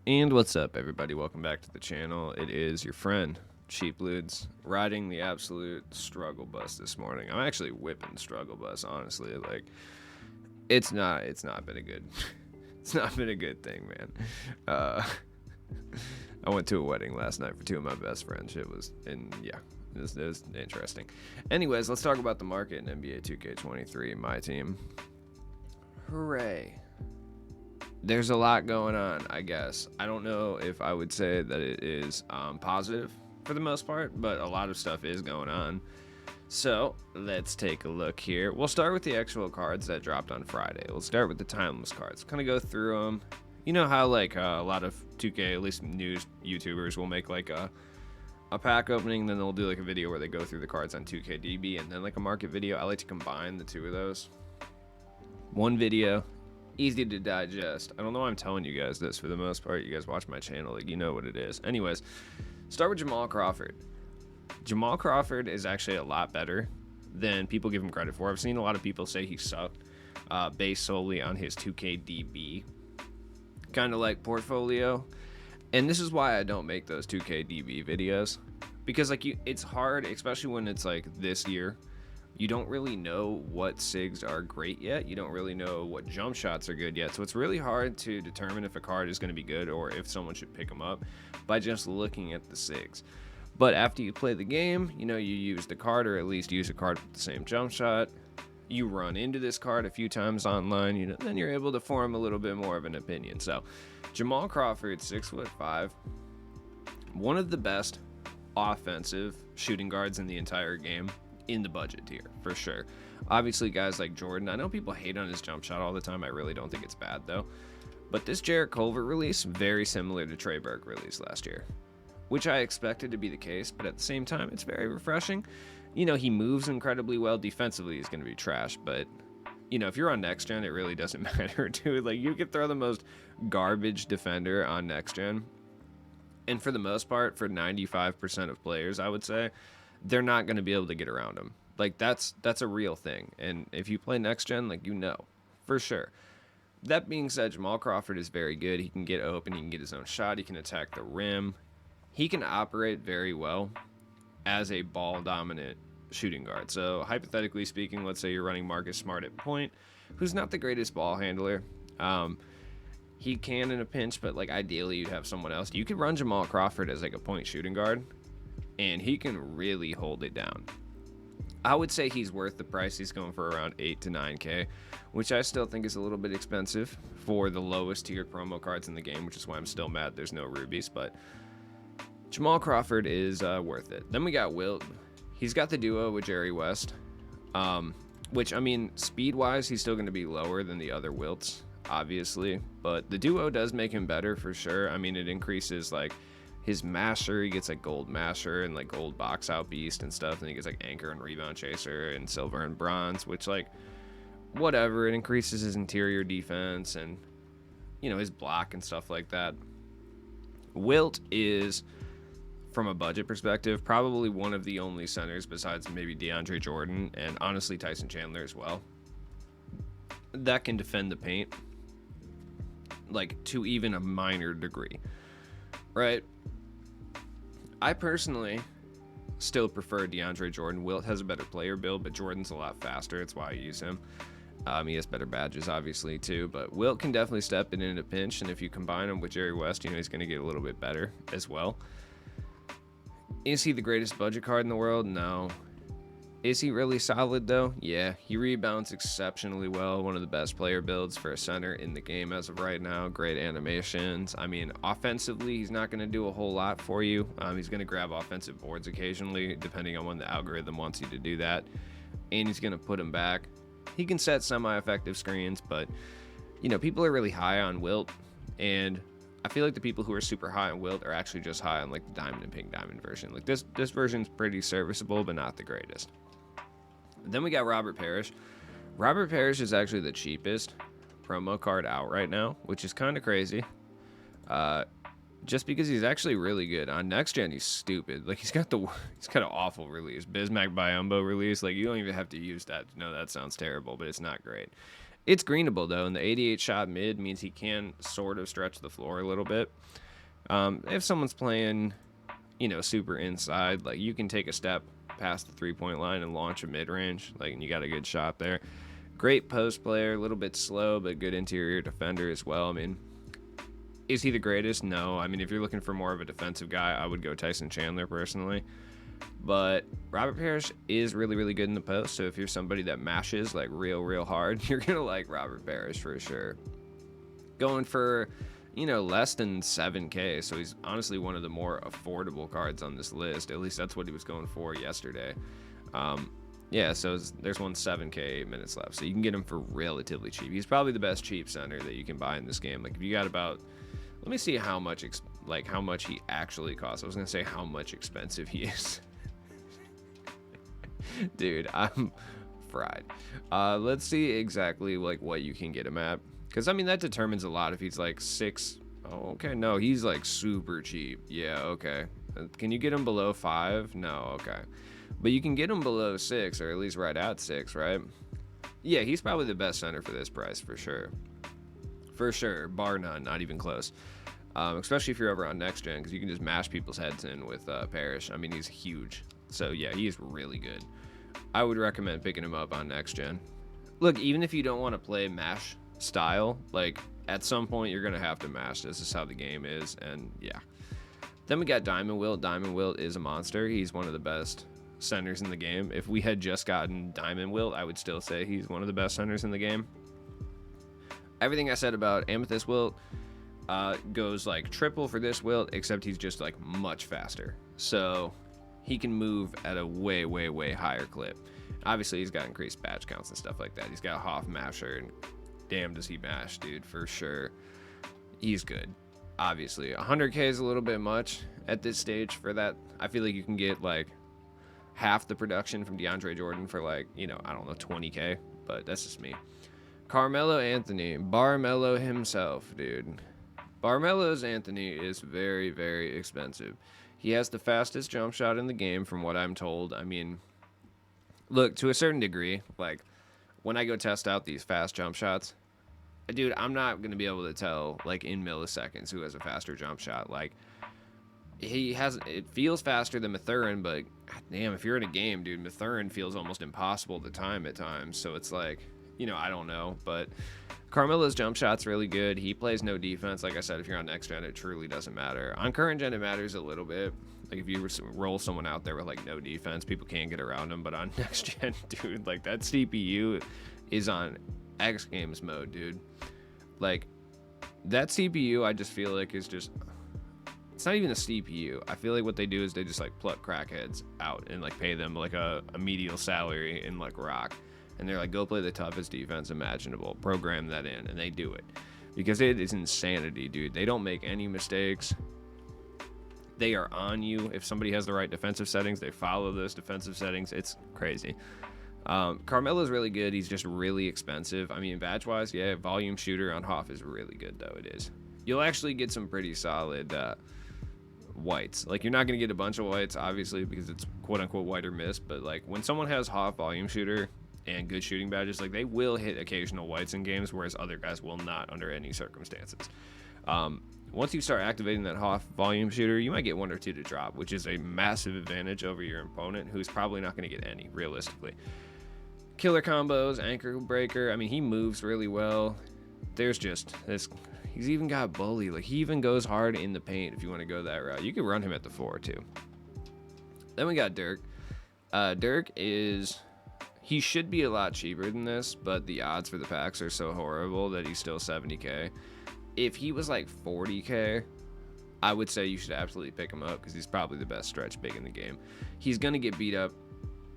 And what's up, everybody? Welcome back to the channel. It is your friend, Cheap Ludes, riding the absolute struggle bus this morning. I'm actually whipping struggle bus, honestly. Like, it's not been a good, it's not been a good thing, man. I went to a wedding last night for two of my best friends. It was interesting. Anyways, let's talk about the market in NBA 2K23, my team. Hooray. There's a lot going on, I guess. I don't know if I would say that it is positive for the most part, but a lot of stuff is going on. So let's take a look here. We'll start with the actual cards that dropped on Friday. We'll start with the timeless cards. Kind of go through them. You know how like a lot of 2K, at least news YouTubers, will make like a pack opening, then they'll do like a video where they go through the cards on 2KDB and then like a market video. I like to combine the two of those. One video. Easy to digest. I don't know why I'm telling you guys this. For the most part, you guys watch my channel, like, you know what it is. Anyways, start with Jamal Crawford. Jamal Crawford is actually a lot better than people give him credit for. I've seen a lot of people say he sucked based solely on his 2KDB kind of like portfolio. And this is why I don't make those 2KDB videos, because like it's hard, especially when it's like this year. You don't really know what SIGs are great yet. You don't really know what jump shots are good yet. So it's really hard to determine if a card is going to be good or if someone should pick them up by just looking at the SIGs. But after you play the game, you know, you use the card, or at least use a card with the same jump shot. You run into this card a few times online, you know, then you're able to form a little bit more of an opinion. So Jamal Crawford, 6'5", one of the best offensive shooting guards in the entire game. In the budget tier, for sure. Obviously, guys like Jordan, I know people hate on his jump shot all the time. I really don't think it's bad, though. But this Jarrett Culver release, very similar to Trey Burke release last year, which I expected to be the case, but at the same time, it's very refreshing. You know, he moves incredibly well. Defensively, he's going to be trash, but, you know, if you're on Next Gen, it really doesn't matter, dude. Like, you could throw the most garbage defender on Next Gen, and for the most part, for 95% of players, I would say, they're not going to be able to get around him. Like, that's a real thing. And if you play next gen, like, you know, for sure. That being said, Jamal Crawford is very good. He can get open. He can get his own shot. He can attack the rim. He can operate very well as a ball-dominant shooting guard. So, hypothetically speaking, let's say you're running Marcus Smart at point, who's not the greatest ball handler. He can in a pinch, but, like, ideally you'd have someone else. You could run Jamal Crawford as, like, a point shooting guard, and he can really hold it down. I would say he's worth the price. He's going for around 8 to 9K, which I still think is a little bit expensive for the lowest tiered promo cards in the game, which is why I'm still mad there's no rubies, but Jamal Crawford is worth it. Then we got Wilt. He's got the duo with Jerry West, which, I mean, speed-wise, he's still going to be lower than the other Wilts, obviously, but the duo does make him better for sure. I mean, it increases, like, his masher. He gets like gold masher and like gold box out beast and stuff, and he gets like anchor and rebound chaser and silver and bronze, which, like, whatever, it increases his interior defense and, you know, his block and stuff like that. Wilt is, from a budget perspective, probably one of the only centers besides maybe DeAndre Jordan and honestly Tyson Chandler as well that can defend the paint, like, to even a minor degree, right? I personally still prefer DeAndre Jordan. Wilt has a better player build, but Jordan's a lot faster. That's why I use him. He has better badges, obviously, too. But Wilt can definitely step in a pinch, and if you combine him with Jerry West, you know, he's going to get a little bit better as well. Is he the greatest budget card in the world? No. Is he really solid, though? Yeah. He rebounds exceptionally well. One of the best player builds for a center in the game as of right now. Great animations. I mean, offensively, he's not going to do a whole lot for you. He's going to grab offensive boards occasionally, depending on when the algorithm wants you to do that. And he's going to put them back. He can set semi-effective screens, but, you know, people are really high on Wilt. And I feel like the people who are super high on Wilt are actually just high on, like, the diamond and pink diamond version. Like, this version's pretty serviceable, but not the greatest. Then we got Robert Parish. Robert Parish is actually the cheapest promo card out right now, which is kind of crazy. Just because he's actually really good. On Next Gen, he's stupid. Like, he's got an awful release. Bismack Biyombo release. Like, you don't even have to use that to know that sounds terrible, but it's not great. It's greenable, though, and the 88 shot mid means he can sort of stretch the floor a little bit. If someone's playing, super inside, like, you can take a step past the three-point line and launch a mid-range, like, and you got a good shot there. Great post player, a little bit slow, but good interior defender as well. I mean, is he the greatest? No. I mean, if you're looking for more of a defensive guy, I would go Tyson Chandler personally. But Robert Parish is really, really good in the post. So if you're somebody that mashes like real hard, you're going to like Robert Parish for sure. Going for, less than 7K. So he's honestly one of the more affordable cards on this list. At least that's what he was going for yesterday. Yeah, so there's one 7K, 8 minutes left. So you can get him for relatively cheap. He's probably the best cheap center that you can buy in this game. Like if you got about, let me see how much he actually costs. I was going to say how much expensive he is. Dude, I'm fried. Let's see exactly like what you can get him at. Because, I mean, that determines a lot if he's like 6. Oh, okay. No, he's like super cheap. Yeah, okay. Can you get him below 5? No, okay. But you can get him below 6, or at least right at 6, right? Yeah, he's probably the best center for this price, for sure. For sure, bar none, not even close. Especially if you're over on Next Gen, because you can just mash people's heads in with Parish. I mean, he's huge. So, yeah, he's really good. I would recommend picking him up on Next Gen. Look, even if you don't want to play mash style, like, at some point you're going to have to mash. This is how the game is, and yeah. Then we got Diamond Wilt. Diamond Wilt is a monster. He's one of the best centers in the game. If we had just gotten Diamond Wilt, I would still say he's one of the best centers in the game. Everything I said about Amethyst Wilt goes like triple for this Wilt, except he's just like much faster. So he can move at a way higher clip. Obviously, he's got increased badge counts and stuff like that. He's got a Hoff masher, and damn does he mash, dude, for sure. He's good. Obviously, 100K is a little bit much at this stage for that. I feel like you can get like half the production from DeAndre Jordan for like, I don't know, 20K, but that's just me. Carmelo Anthony, Barmelo himself, dude. Barmelo's Anthony is very expensive. He has the fastest jump shot in the game from what I'm told. I mean, look, to a certain degree, like when I go test out these fast jump shots, dude, I'm not going to be able to tell like in milliseconds who has a faster jump shot. Like it feels faster than Mathurin, but damn, if you're in a game, dude, Mathurin feels almost impossible to time at times. So it's like, I don't know, but Carmelo's jump shot's really good. He plays no defense. Like I said, if you're on next gen, it truly doesn't matter. On current gen, it matters a little bit. Like if you roll someone out there with like no defense, people can't get around him. But on next gen, dude, like that CPU is on X Games mode, dude. Like that CPU, I just feel like is just, it's not even a CPU. I feel like what they do is they just like pluck crackheads out and like pay them like a medial salary in like rock. And they're like, go play the toughest defense imaginable. Program that in, and they do it. Because it is insanity, dude. They don't make any mistakes. They are on you. If somebody has the right defensive settings, they follow those defensive settings. It's crazy. Carmelo's really good. He's just really expensive. I mean, badge-wise, yeah, volume shooter on Hoff is really good, though. It is. You'll actually get some pretty solid whites. Like, you're not going to get a bunch of whites, obviously, because it's quote-unquote white or miss. But, like, when someone has Hoff volume shooter and good shooting badges, like they will hit occasional whites in games, whereas other guys will not under any circumstances. Once you start activating that Hoff volume shooter, you might get 1 or 2 to drop, which is a massive advantage over your opponent, who's probably not going to get any, realistically. Killer combos, anchor breaker. I mean, he moves really well. There's just this. He's even got bully. Like he even goes hard in the paint if you want to go that route. You could run him at the 4 too. Then we got Dirk. Dirk is. He should be a lot cheaper than this, but the odds for the packs are so horrible that he's still 70K. If he was like 40K, I would say you should absolutely pick him up because he's probably the best stretch big in the game. He's going to get beat up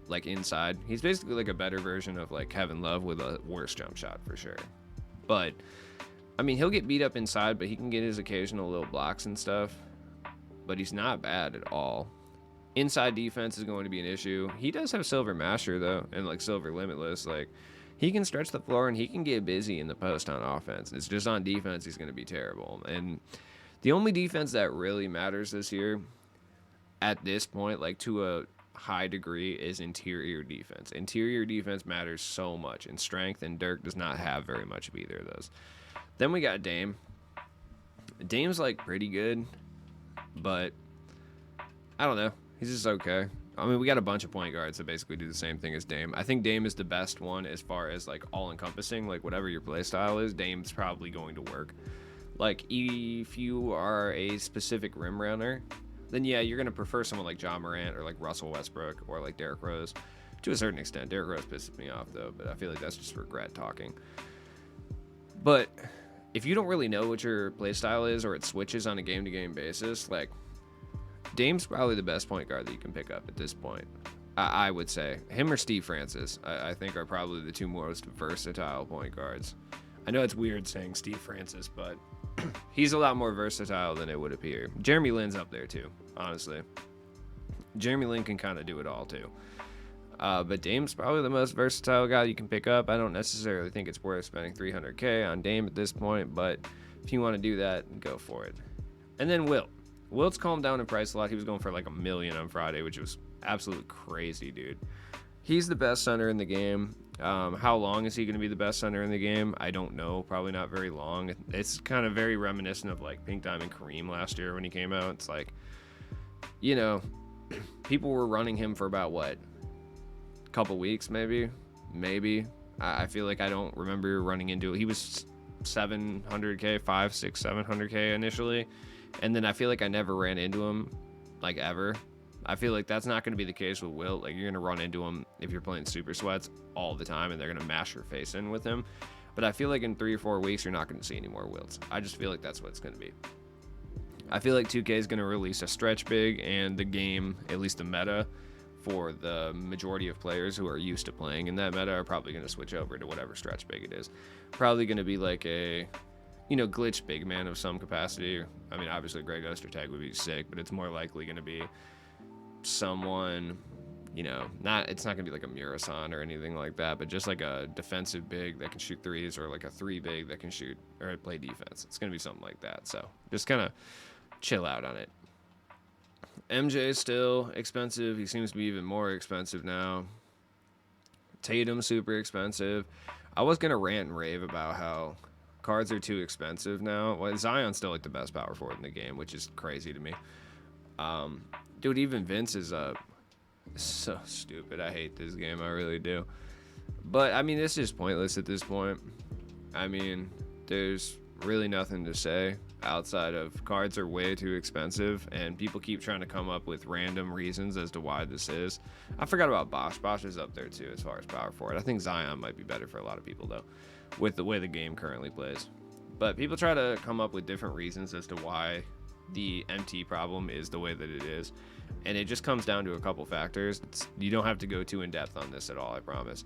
like inside. He's basically like a better version of like Kevin Love with a worse jump shot for sure. But, I mean, he'll get beat up inside, but he can get his occasional little blocks and stuff. But he's not bad at all. Inside defense is going to be an issue. He does have Silver Masher, though, and, like, Silver Limitless. Like, he can stretch the floor, and he can get busy in the post on offense. It's just on defense he's going to be terrible. And the only defense that really matters this year, at this point, like, to a high degree is interior defense. Interior defense matters so much in strength, and Dirk does not have very much of either of those. Then we got Dame. Dame's like pretty good, but I don't know. He's just okay. I mean, we got a bunch of point guards that basically do the same thing as Dame. I think Dame is the best one as far as like all-encompassing. Like whatever your play style is, Dame's probably going to work. Like if you are a specific rim runner, then yeah, you're going to prefer someone like John Morant or like Russell Westbrook or like Derrick Rose to a certain extent. Derrick Rose pisses me off though, but I feel like that's just regret talking. But if you don't really know what your play style is or it switches on a game-to-game basis, like Dame's probably the best point guard that you can pick up at this point. I would say him or Steve Francis, I think are probably the two most versatile point guards. I know it's weird saying Steve Francis, but he's a lot more versatile than it would appear. Jeremy Lin's up there too, honestly. Jeremy Lin can kind of do it all too. But Dame's probably the most versatile guy you can pick up. I don't necessarily think it's worth spending $300K on Dame at this point, but if you want to do that, go for it. And then Wilt. Wilt's calmed down in price a lot. He was going for like $1 million on Friday, which was absolutely crazy, dude. He's the best center in the game. How long is he going to be the best center in the game? I don't know. Probably not very long. It's kind of very reminiscent of like Pink Diamond Kareem last year when he came out. It's like, you know, people were running him for about what? A couple weeks, maybe. I feel like I don't remember running into it. He was $700K, 5, 6, $700K initially. And then I feel like I never ran into him, like, ever. I feel like that's not going to be the case with Wilt. Like, you're going to run into him if you're playing Super Sweats all the time, and they're going to mash your face in with him. But I feel like in 3 or 4 weeks, you're not going to see any more Wilts. I just feel like that's what it's going to be. I feel like 2K is going to release a stretch big, and the game, at least the meta, for the majority of players who are used to playing in that meta are probably going to switch over to whatever stretch big it is. Probably going to be like a, you know, glitch big man of some capacity. I mean, obviously Greg Ostertag would be sick, but it's more likely going to be someone, you know, it's not going to be like a Murasan or anything like that, but just like a defensive big that can shoot threes, or like a 3 big that can shoot or play defense. It's going to be something like that. So just kind of chill out on it. MJ is still expensive. He seems to be even more expensive now. Tatum, super expensive. I was going to rant and rave about how cards are too expensive now. Well, Zion's still like the best power forward in the game, which is crazy to me. Dude, even Vince is so stupid. I hate this game. I really do. But, I mean, it's just pointless at this point. I mean, there's really nothing to say outside of cards are way too expensive, and people keep trying to come up with random reasons as to why this is. I forgot about Bosch. Bosch is up there too as far as power forward. I think Zion might be better for a lot of people though, with the way the game currently plays. But people try to come up with different reasons as to why the MT problem is the way that it is, and it just comes down to a couple factors. You don't have to go too in depth on this at all, I promise.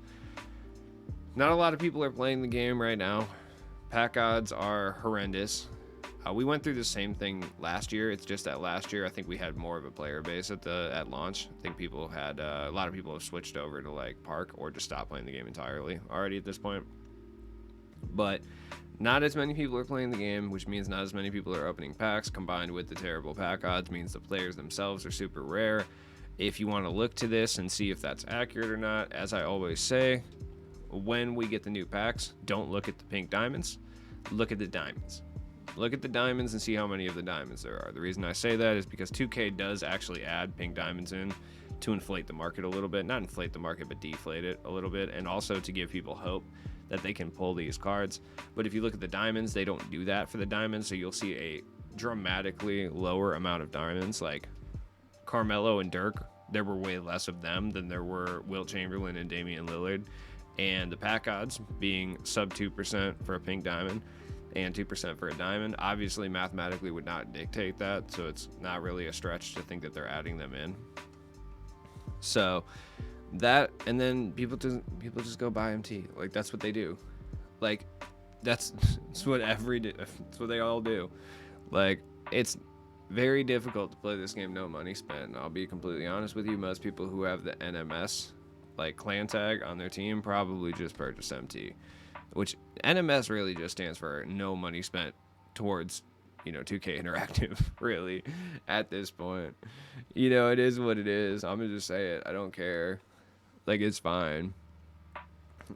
Not a lot of people are playing the game right now. Pack odds are horrendous. We went through the same thing last year. It's just that last year I think we had more of a player base at launch. I think people had a lot of people have switched over to like Park or just stopped playing the game entirely already at this point. But not as many people are playing the game, which means not as many people are opening packs. Combined with the terrible pack odds means the players themselves are super rare. If you want to look to this and see if that's accurate or not, as I always say, when we get the new packs, don't look at the pink diamonds, look at the diamonds. Look at the diamonds and see how many of the diamonds there are. The reason I say that is because 2K does actually add pink diamonds in to inflate the market a little bit. Not inflate the market, but deflate it a little bit, and also to give people hope that they can pull these cards. But if you look at the diamonds, they don't do that for the diamonds, so you'll see a dramatically lower amount of diamonds. Like Carmelo and Dirk, there were way less of them than there were Wilt Chamberlain and Damian Lillard. And the pack odds being sub 2% for a pink diamond and 2% for a diamond, obviously mathematically would not dictate that, so it's not really a stretch to think that they're adding them in. So that, and then people just go buy MT. Like, that's what they do. Like, that's what that's what they all do. Like, it's very difficult to play this game no money spent. I'll be completely honest with you. Most people who have the NMS like clan tag on their team probably just purchase MT, which NMS really just stands for no money spent towards 2K Interactive, really, at this point. It is what it is. I'm gonna just say it. I don't care. Like, it's fine.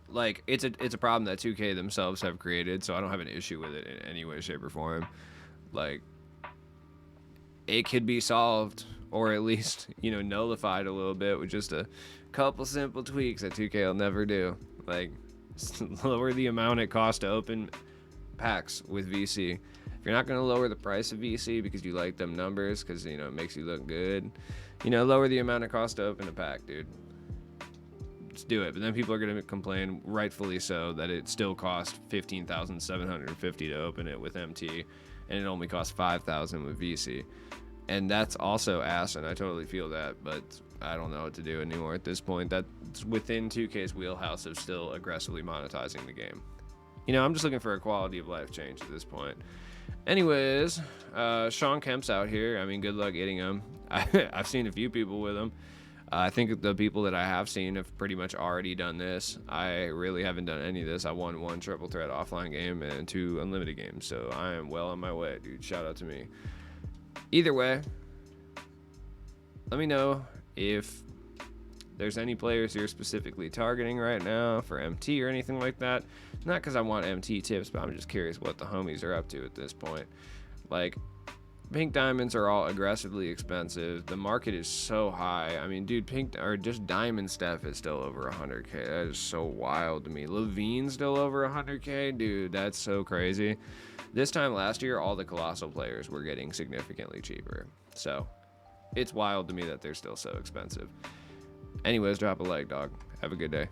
Like, it's a problem that 2K themselves have created, so I don't have an issue with it in any way, shape, or form. Like, it could be solved, or at least, nullified a little bit with just a couple simple tweaks that 2K will never do. Like, lower the amount it costs to open packs with VC. If you're not going to lower the price of VC because you like them numbers, because, it makes you look good, lower the amount it costs to open a pack, dude. Just do it. But then people are going to complain, rightfully so, that it still costs $15,750 to open it with MT, and it only costs $5,000 with VC. And that's also ass, and I totally feel that, but I don't know what to do anymore at this point. That's within 2K's wheelhouse of still aggressively monetizing the game. I'm just looking for a quality of life change at this point. Anyways, Sean Kemp's out here. I mean, good luck getting him. I've seen a few people with him. I think the people that I have seen have pretty much already done this. I really haven't done any of this. I won 1 triple threat offline game and 2 unlimited games, so I am well on my way, dude. Shout out to me. Either way, let me know if there's any players you're specifically targeting right now for MT or anything like that. Not because I want MT tips, but I'm just curious what the homies are up to at this point. Like, pink diamonds are all aggressively expensive. The market is so high. I mean, dude, just diamond stuff is still over 100K. That is so wild to me. Levine's still over 100K? Dude, that's so crazy. This time last year, all the Colossal players were getting significantly cheaper. So, it's wild to me that they're still so expensive. Anyways, drop a like, dog. Have a good day.